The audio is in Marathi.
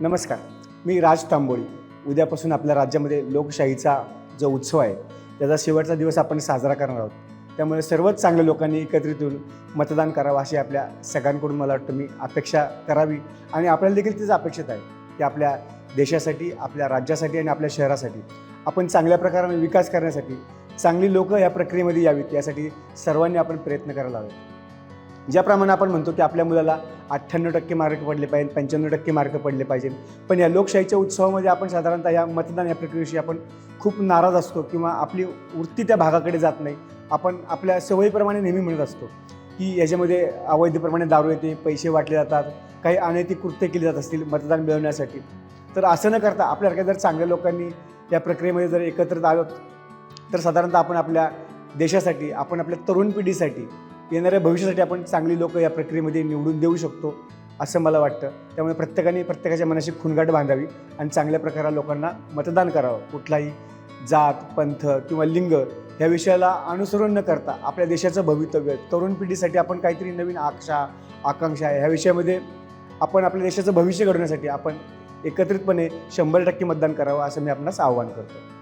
नमस्कार, मी राज तांबोळी. उद्यापासून आपल्या राज्यामध्ये लोकशाहीचा जो उत्सव आहे त्याचा शेवटचा दिवस आपण साजरा करणार आहोत. त्यामुळे सर्वच चांगल्या लोकांनी एकत्रित येऊन मतदान करावं अशी आपल्या सगळ्यांकडून मला वाटतं मी अपेक्षा करावी आणि आपल्याला देखील तीच अपेक्षित आहे की आपल्या देशासाठी, आपल्या राज्यासाठी आणि आपल्या शहरासाठी आपण चांगल्या प्रकाराने विकास करण्यासाठी चांगली लोकं या प्रक्रियेमध्ये यावीत यासाठी सर्वांनी आपण प्रयत्न करायला हवे. ज्याप्रमाणे आपण म्हणतो की आपल्या मुलाला 98% मार्क पडले पाहिजे, 95% मार्क पडले पाहिजे, पण या लोकशाहीच्या उत्सवामध्ये आपण साधारणतः या मतदान या प्रक्रियेविषयी आपण खूप नाराज असतो किंवा आपली वृत्ती त्या भागाकडे जात नाही. आपण आपल्या सवयीप्रमाणे नेहमी म्हणत असतो की याच्यामध्ये अवैधप्रमाणे दारू येते, पैसे वाटले जातात, काही अनैतिक कृत्य केली जात असतील मतदान मिळवण्यासाठी. तर असं न करता आपल्यासारख्या जर चांगल्या लोकांनी या प्रक्रियेमध्ये जर एकत्रित आलो तर साधारणतः आपण आपल्या देशासाठी, आपण आपल्या तरुण पिढीसाठी, येणाऱ्या भविष्यासाठी आपण चांगली लोकं या प्रक्रियेमध्ये निवडून देऊ शकतो असं मला वाटतं. त्यामुळे प्रत्येकाने प्रत्येकाच्या मनाशी खूणगाठ बांधावी आणि चांगल्या प्रकारे लोकांना मतदान करावं. कुठलाही जात, पंथ किंवा लिंग ह्या विषयाला अनुसरण न करता आपल्या देशाचं भवितव्य, तरुण पिढीसाठी आपण काहीतरी नवीन आकांक्षा ह्या विषयामध्ये आपण आपल्या देशाचं भविष्य घडवण्यासाठी आपण एकत्रितपणे 100% मतदान करावं असं मी आपणास आवाहन करतो.